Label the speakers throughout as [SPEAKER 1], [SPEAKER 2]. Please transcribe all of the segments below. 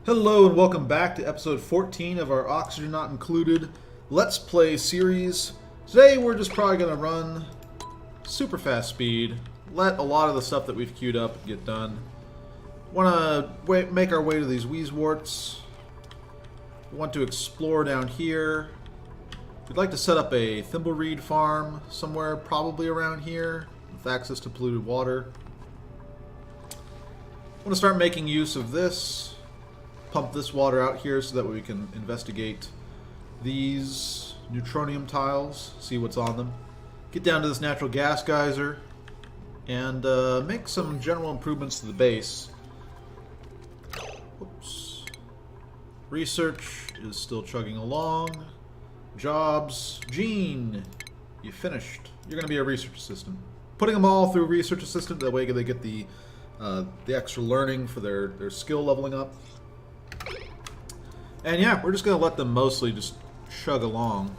[SPEAKER 1] Hello and welcome back to episode 14 of our Oxygen Not Included Let's Play series. Today we're just probably going to run super fast speed, let a lot of the stuff that we've queued up get done. Want to make our way to these Wheezeworts. We want to explore down here. We'd like to set up a thimbleweed farm somewhere probably around here with access to polluted water. Want to start making use of this. Pump this water out here so that we can investigate these neutronium tiles, see what's on them. Get down to this natural gas geyser and make some general improvements to the base. Whoops. Research is still chugging along. Jobs. Gene, you finished. You're going to be a research assistant. Putting them all through research assistant, that way they get the extra learning for their skill leveling up. And yeah, we're just going to let them mostly just chug along.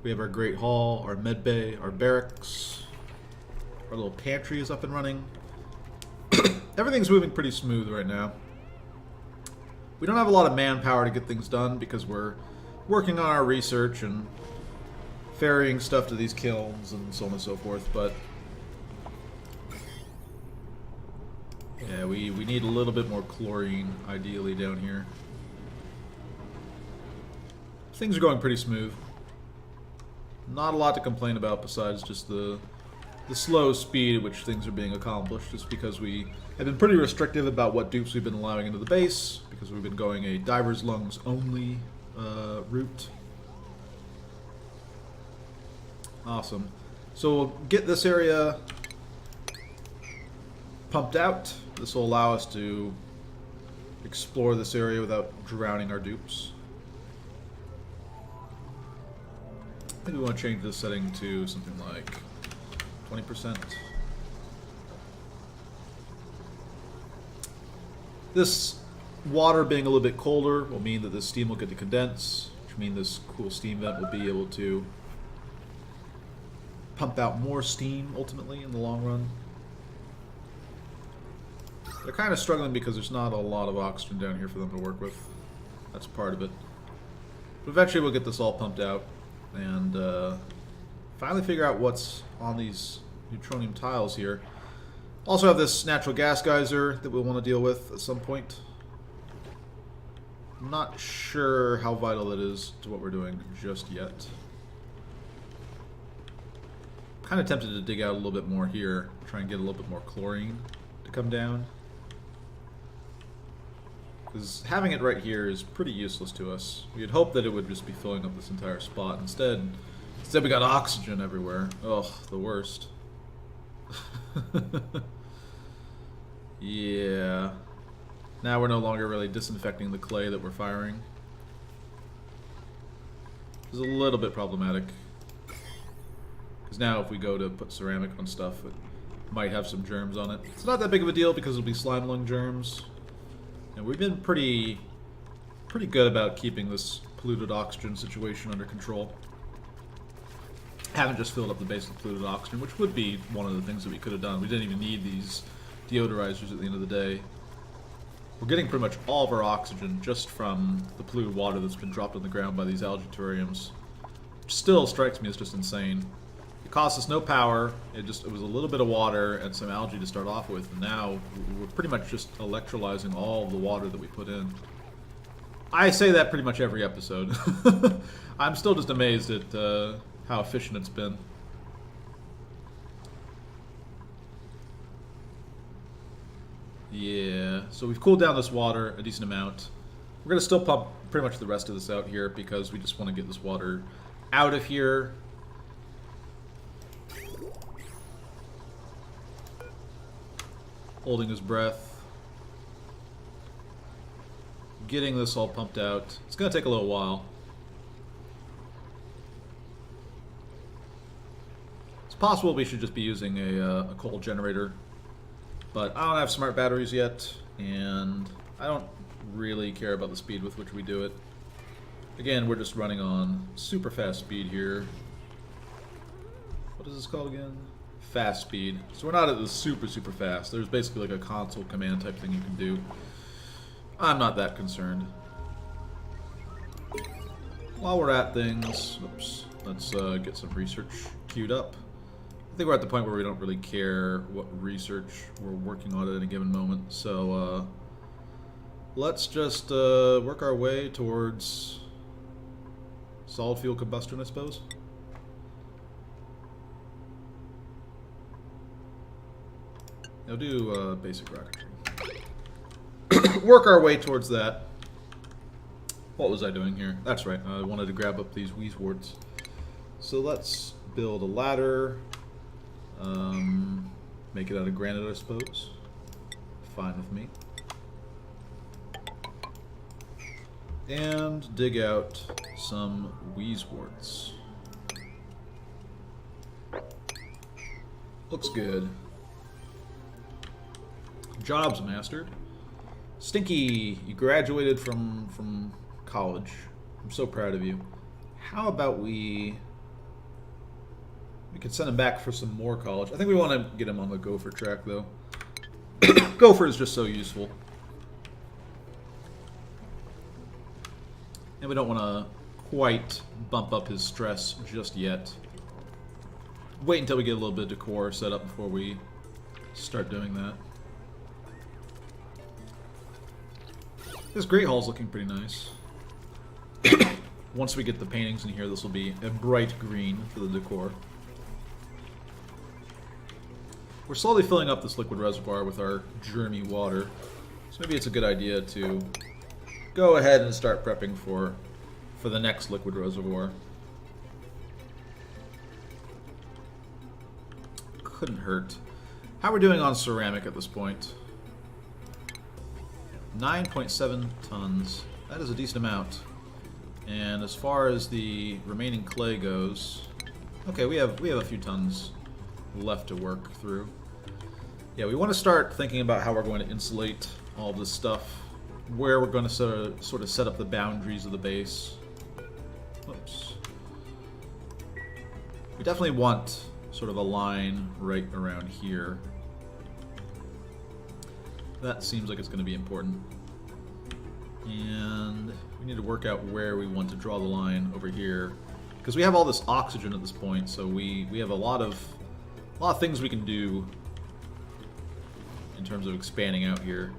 [SPEAKER 1] We have our Great Hall, our med bay, our barracks. Our little pantry is up and running. Everything's moving pretty smooth right now. We don't have a lot of manpower to get things done because we're working on our research and ferrying stuff to these kilns and so on and so forth, but yeah, we need a little bit more chlorine, ideally, down here. Things are going pretty smooth. Not a lot to complain about besides just the slow speed at which things are being accomplished, just because we have been pretty restrictive about what dupes we've been allowing into the base, because we've been going a diver's lungs only route. Awesome. So we'll get this area pumped out. This will allow us to explore this area without drowning our dupes. Maybe we want to change this setting to something like 20%. This water being a little bit colder will mean that this steam will get to condense, which means this cool steam vent will be able to pump out more steam ultimately in the long run. They're kind of struggling because there's not a lot of oxygen down here for them to work with. That's part of it. But eventually we'll get this all pumped out and finally figure out what's on these neutronium tiles here. Also have this natural gas geyser that we'll want to deal with at some point. I'm not sure how vital it is to what we're doing just yet. Kind of tempted to dig out a little bit more here, try and get a little bit more chlorine to come down. Because having it right here is pretty useless to us. We had hoped that it would just be filling up this entire spot. Instead we got oxygen everywhere. Ugh, the worst. Yeah. Now we're no longer really disinfecting the clay that we're firing. It's a little bit problematic. Because now if we go to put ceramic on stuff, it might have some germs on it. It's not that big of a deal because it'll be slime lung germs. And we've been pretty good about keeping this polluted oxygen situation under control. Haven't just filled up the base with polluted oxygen, which would be one of the things that we could have done. We didn't even need these deodorizers at the end of the day. We're getting pretty much all of our oxygen just from the polluted water that's been dropped on the ground by these algatoriums. Which still strikes me as just insane. It cost us no power, it was a little bit of water and some algae to start off with, and now we're pretty much just electrolyzing all of the water that we put in. I say that pretty much every episode. I'm still just amazed at how efficient it's been. Yeah, so we've cooled down this water a decent amount. We're going to still pump pretty much the rest of this out here because we just want to get this water out of here. Holding his breath. Getting this all pumped out. It's going to take a little while. It's possible we should just be using a coal generator. But I don't have smart batteries yet, and I don't really care about the speed with which we do it. Again, we're just running on super fast speed here. What is this called again? fast speed. So we're not at the super fast. There's basically like a console command type thing you can do. I'm not that concerned. While we're at things, oops, let's get some research queued up. I think we're at the point where we don't really care what research we're working on at any given moment. So let's just work our way towards solid fuel combustion, I suppose. Now do basic rocketry. Work our way towards that. What was I doing here? That's right, I wanted to grab up these Weezewarts. So let's build a ladder. Make it out of granite, I suppose. Fine with me. And dig out some Weezewarts. Looks good. Jobs mastered. Stinky, you graduated from college. I'm so proud of you. How about we could send him back for some more college. I think we want to get him on the Gopher track, though. Gopher is just so useful. And we don't want to quite bump up his stress just yet. Wait until we get a little bit of decor set up before we start doing that. This Great Hall's looking pretty nice. Once we get the paintings in here, this will be a bright green for the decor. We're slowly filling up this liquid reservoir with our germy water, so maybe it's a good idea to go ahead and start prepping for the next liquid reservoir. Couldn't hurt. How are we doing on ceramic at this point? 9.7 tons. That is a decent amount. And as far as the remaining clay goes, okay, we have a few tons left to work through. Yeah, we want to start thinking about how we're going to insulate all this stuff, where we're going to sort of set up the boundaries of the base. Whoops. We definitely want sort of a line right around here. That seems like it's going to be important. And we need to work out where we want to draw the line over here, because we have all this oxygen at this point, so we have a lot of things we can do in terms of expanding out here.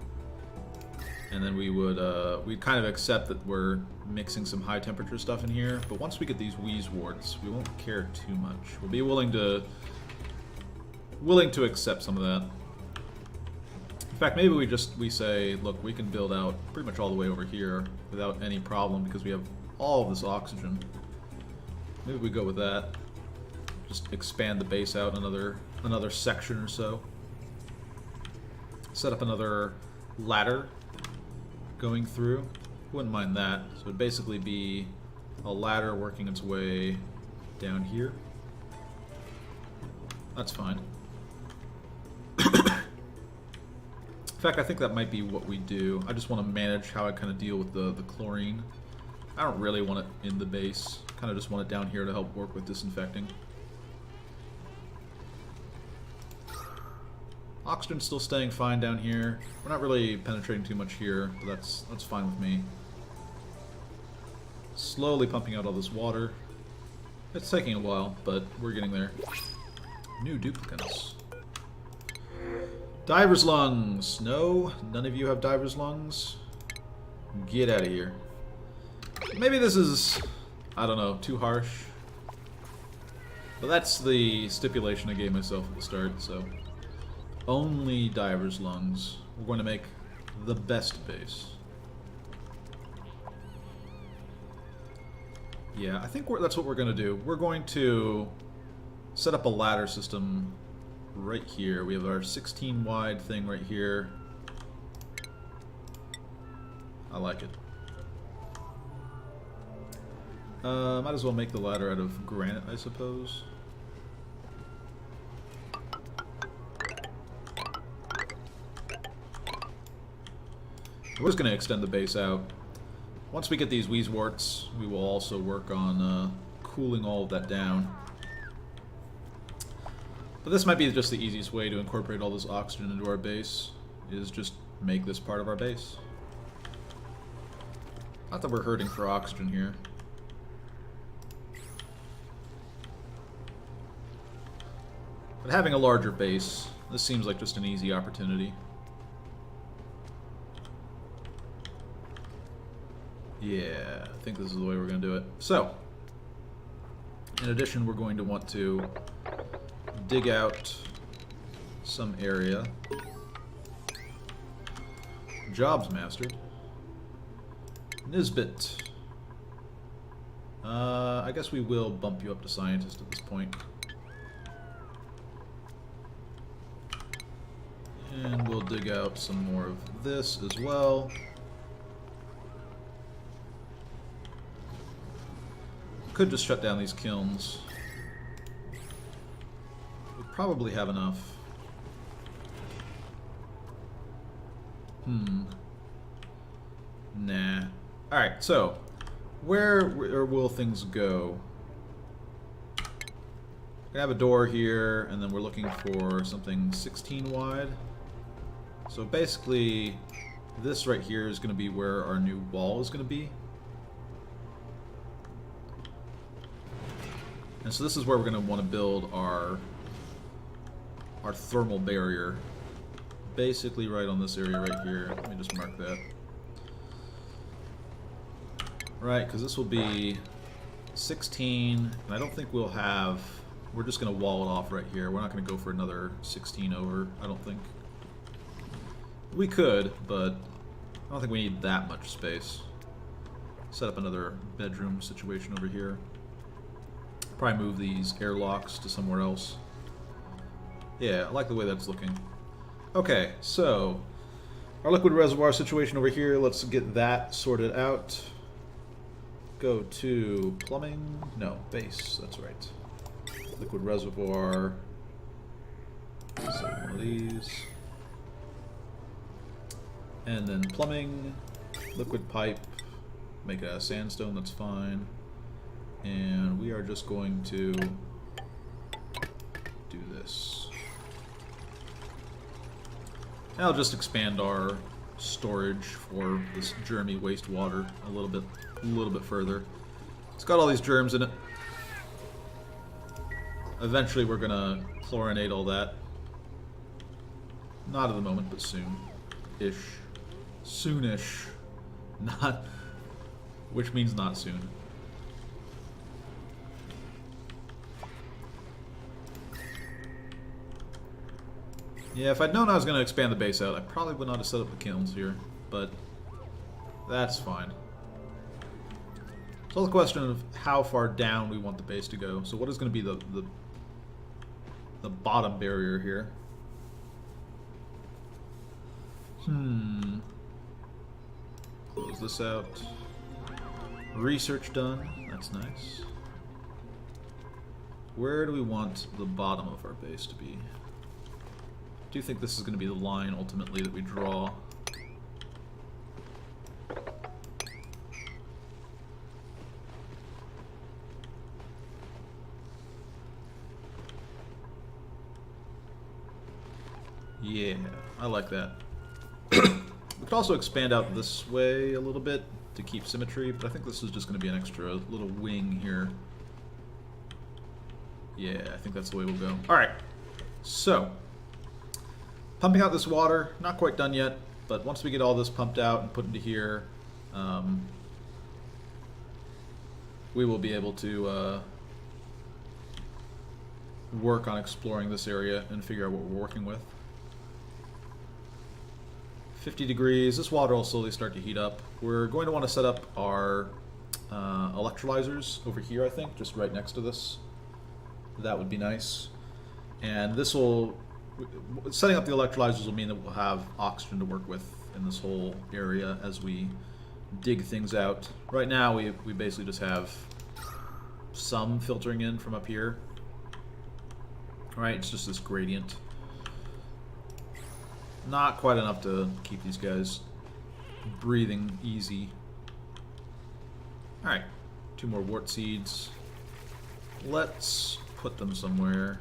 [SPEAKER 1] And then we would we'd kind of accept that we're mixing some high temperature stuff in here, but once we get these Weezewarts, we won't care too much. We'll be willing to accept some of that. In fact, maybe we say, look, we can build out pretty much all the way over here without any problem because we have all of this oxygen. Maybe we go with that. Just expand the base out another section or so. Set up another ladder going through. Wouldn't mind that. So it'd basically be a ladder working its way down here. That's fine. In fact, I think that might be what we do. I just want to manage how I kind of deal with the chlorine. I don't really want it in the base. Kind of just want it down here to help work with disinfecting. Oxygen's still staying fine down here. We're not really penetrating too much here, but that's fine with me. Slowly pumping out all this water. It's taking a while, but we're getting there. New duplicants. Diver's lungs. No, none of you have diver's lungs. Get out of here. Maybe this is, I don't know, too harsh. But that's the stipulation I gave myself at the start, so. Only diver's lungs. We're going to make the best base. Yeah, I think that's what we're going to do. We're going to set up a ladder system right here. We have our 16 wide thing right here. I like it. Might as well make the ladder out of granite, I suppose. We're just going to extend the base out. Once we get these Weezewarts, we will also work on cooling all of that down. But this might be just the easiest way to incorporate all this oxygen into our base, is just make this part of our base. Not that we're hurting for oxygen here. But having a larger base, this seems like just an easy opportunity. Yeah, I think this is the way we're going to do it. So, in addition, we're going to want to dig out some area. Jobs mastered. Nisbet. I guess we will bump you up to scientist at this point. And we'll dig out some more of this as well. Could just shut down these kilns. We probably have enough. Nah. Alright, so where will things go? We have a door here, and then we're looking for something 16 wide. So basically, this right here is going to be where our new wall is going to be. And so this is where we're going to want to build our thermal barrier. Basically right on this area right here. Let me just mark that. Right, because this will be 16, and I don't think we'll have... We're just going to wall it off right here. We're not going to go for another 16 over, I don't think. We could, but I don't think we need that much space. Set up another bedroom situation over here. Probably move these airlocks to somewhere else. Yeah, I like the way that's looking. Okay, so our liquid reservoir situation over here, let's get that sorted out. Go to plumbing. No, base, that's right. Liquid reservoir. Set one of these. And then plumbing, liquid pipe, make a sandstone, that's fine. And we are just going to do this. And I'll just expand our storage for this germy wastewater a little bit further. It's got all these germs in it. Eventually we're gonna chlorinate all that. Not at the moment, but soon-ish. Soonish. Not, which means not soon. Yeah, if I'd known I was going to expand the base out, I probably would not have set up the kilns here, but that's fine. It's all the question of how far down we want the base to go. So what is going to be the bottom barrier here? Close this out. Research done. That's nice. Where do we want the bottom of our base to be? I do think this is going to be the line ultimately that we draw. Yeah, I like that. We could also expand out this way a little bit to keep symmetry, but I think this is just going to be an extra little wing here. Yeah, I think that's the way we'll go. Alright, so pumping out this water, not quite done yet, but once we get all this pumped out and put into here, we will be able to work on exploring this area and figure out what we're working with. 50 degrees, this water will slowly start to heat up. We're going to want to set up our electrolyzers over here, I think, just right next to this. That would be nice. And this will, setting up the electrolyzers will mean that we'll have oxygen to work with in this whole area as we dig things out. Right now we basically just have some filtering in from up here. Alright, it's just this gradient. Not quite enough to keep these guys breathing easy. Alright, 2 more wart seeds. Let's put them somewhere.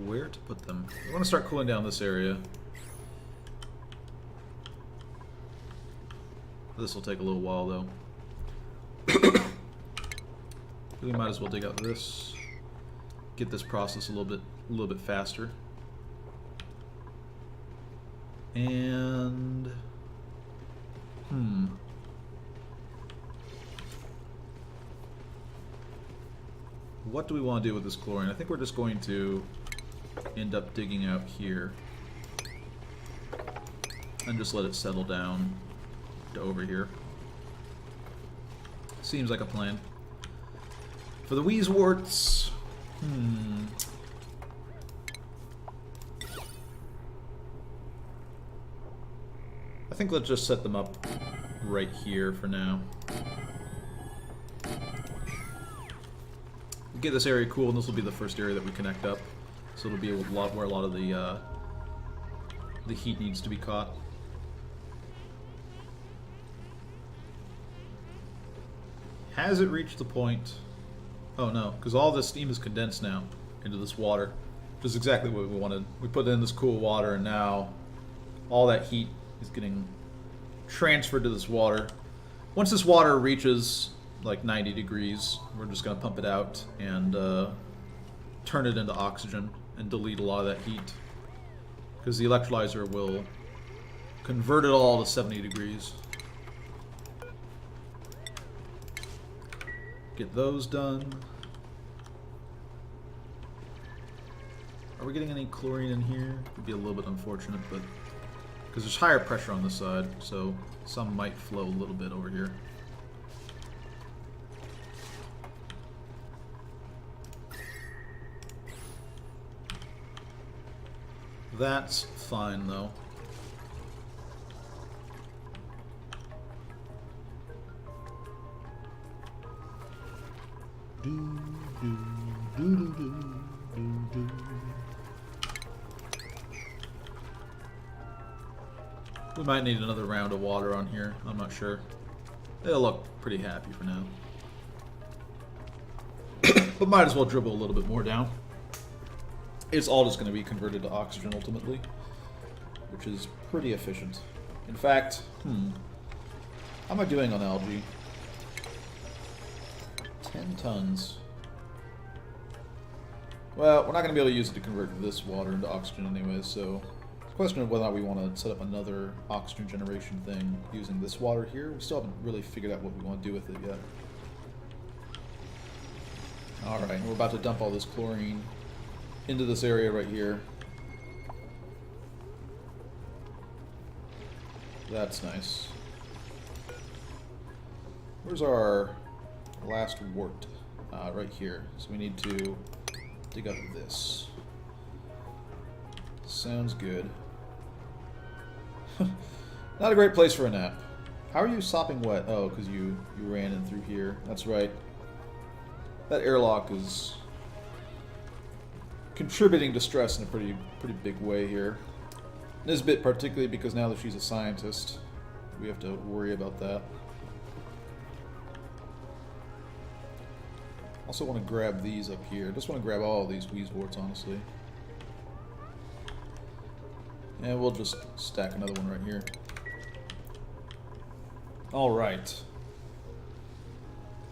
[SPEAKER 1] where to put them. I want to start cooling down this area. This will take a little while, though. We might as well dig out this. Get this process a little bit faster. And what do we want to do with this chlorine? I think we're just going to end up digging out here and just let it settle down to over here. Seems like a plan. For the Wheezeworts, I think let's just set them up right here for now. Get this area cool, and this will be the first area that we connect up. So it'll be a lot where a lot of the heat needs to be caught. Has it reached the point? Oh no, because all this steam is condensed now into this water, which is exactly what we wanted. We put in this cool water, and now all that heat is getting transferred to this water. Once this water reaches like 90 degrees, we're just going to pump it out and turn it into oxygen and delete a lot of that heat, because the electrolyzer will convert it all to 70 degrees. Get those done. Are we getting any chlorine in here? Would be a little bit unfortunate, but because there's higher pressure on this side, so some might flow a little bit over here. That's fine, though. We might need another round of water on here. I'm not sure. They'll look pretty happy for now. But might as well dribble a little bit more down. It's all just going to be converted to oxygen ultimately, which is pretty efficient. In fact, how am I doing on algae? 10 tons. Well, we're not going to be able to use it to convert this water into oxygen anyway, so it's a question of whether or not we want to set up another oxygen generation thing using this water here. We still haven't really figured out what we want to do with it yet. Alright, we're about to dump all this chlorine into this area right here. That's nice. Where's our last wart? Right here. So we need to dig up this. Sounds good. Not a great place for a nap. How are you sopping wet? Oh, because you ran in through here. That's right. That airlock is contributing to stress in a pretty big way here. Nisbet particularly, because now that she's a scientist, we have to worry about that. Also want to grab these up here. Just want to grab all of these Wheezeworts, honestly. And we'll just stack another one right here. Alright.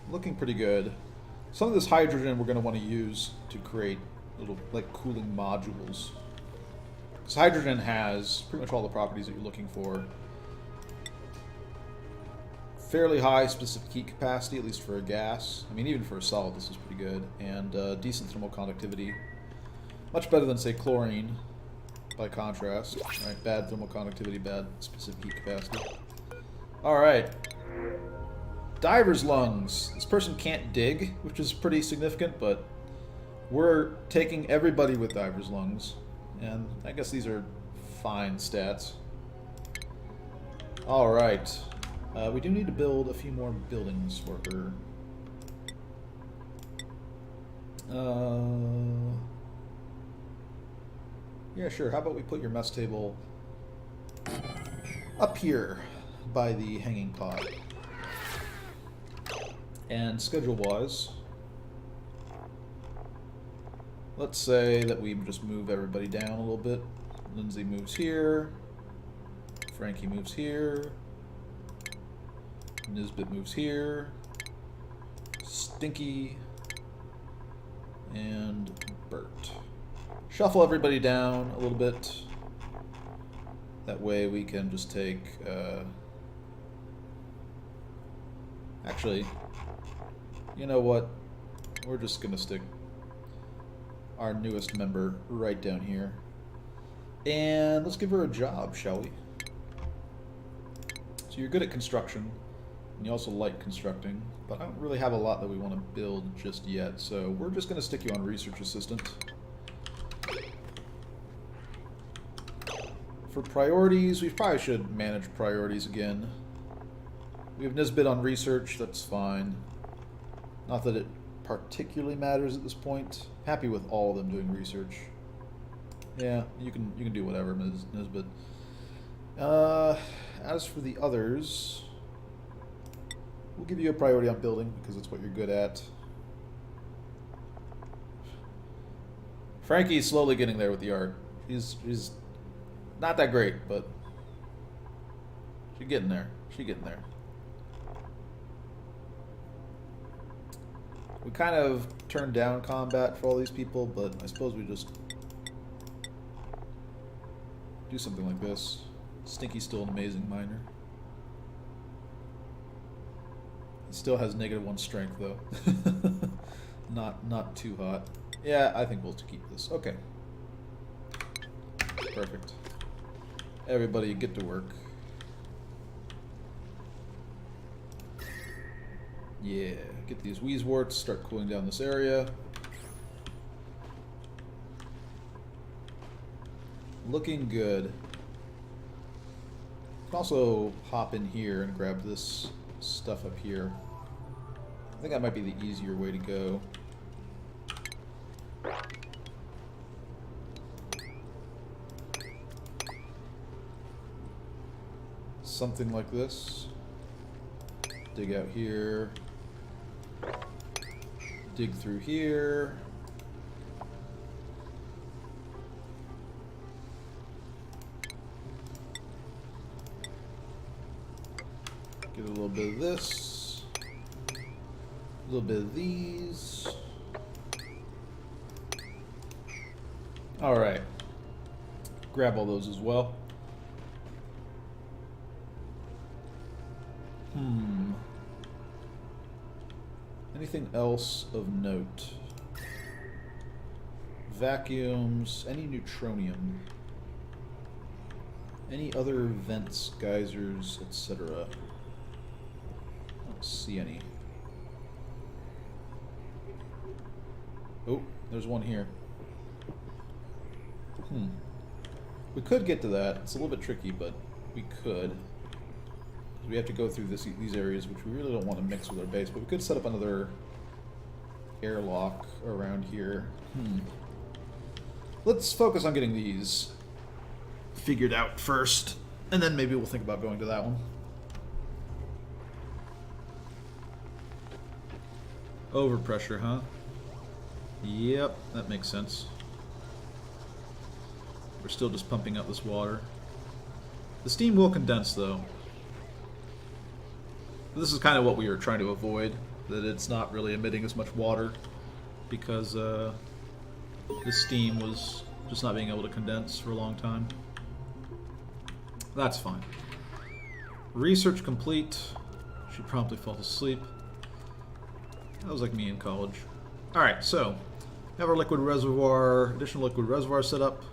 [SPEAKER 1] Looking pretty good. Some of this hydrogen we're going to want to use to create little, like, cooling modules. Because hydrogen has pretty much all the properties that you're looking for. Fairly high specific heat capacity, at least for a gas. I mean, even for a solid, this is pretty good. And decent thermal conductivity. Much better than, say, chlorine, by contrast. Alright, bad thermal conductivity, bad specific heat capacity. Alright. Diver's lungs. This person can't dig, which is pretty significant, but we're taking everybody with diver's lungs. And I guess these are fine stats. Alright. We do need to build a few more buildings for her. Yeah, sure. How about we put your mess table up here by the hanging pod. And schedule-wise, let's say that we just move everybody down a little bit. Lindsay moves here. Frankie moves here. Nisbet moves here. Stinky. And Bert. Shuffle everybody down a little bit. That way we can just take... actually, you know what? We're just going to stick our newest member right down here. And let's give her a job, shall we? So you're good at construction, and you also like constructing, but I don't really have a lot that we want to build just yet, so we're just going to stick you on research assistant. For priorities, we probably should manage priorities again. We have Nisbet on research, that's fine. Not that it particularly matters at this point. Happy with all of them doing research. Yeah, you can do whatever, Ms. Nisbet. As for the others, we'll give you a priority on building because it's what you're good at. Frankie's slowly getting there with the art. He's not that great, but she's getting there. She's getting there. We kind of turned down combat for all these people, but I suppose we just do something like this. Stinky's still an amazing miner. He still has -1 strength though. Not too hot. Yeah, I think we'll keep this. Okay. Perfect. Everybody get to work. Yeah, get these Wheezeworts, start cooling down this area. Looking good. You can also hop in here and grab this stuff up here. I think that might be the easier way to go. Something like this. Dig out here. Dig through here. Get a little bit of this. A little bit of these. Alright. Grab all those as well. Anything else of note? Vacuums, any neutronium, any other vents, geysers, etc. I don't see any. Oh, there's one here. We could get to that. It's a little bit tricky, but we could. We have to go through these areas, which we really don't want to mix with our base, but we could set up another airlock around here. Let's focus on getting these figured out first, and then maybe we'll think about going to that one. Overpressure, huh? Yep, that makes sense. We're still just pumping out this water. The steam will condense, though. This is kind of what we were trying to avoid, that it's not really emitting as much water, because the steam was just not being able to condense for a long time. That's fine. Research complete. She promptly fell asleep. That was like me in college. Alright, so we have our liquid reservoir, additional liquid reservoir set up.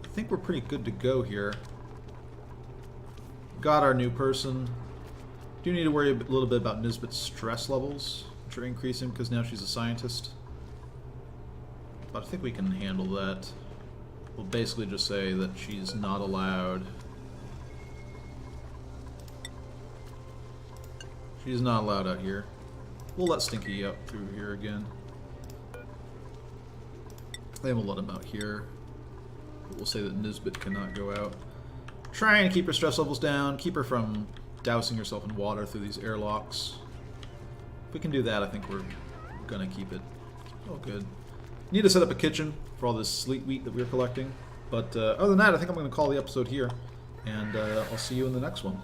[SPEAKER 1] I think we're pretty good to go here. Got our new person. Do need to worry a little bit about Nisbet's stress levels, which are increasing because now she's a scientist. But I think we can handle that. We'll basically just say that she's not allowed. She's not allowed out here. We'll let Stinky up through here again. Then we'll let him out here. But we'll say that Nisbet cannot go out. Trying to keep her stress levels down, keep her from dousing herself in water through these airlocks. If we can do that, I think we're gonna keep it. Oh, good. Need to set up a kitchen for all this sleet wheat that we're collecting. But other than that, I think I'm going to call the episode here. And I'll see you in the next one.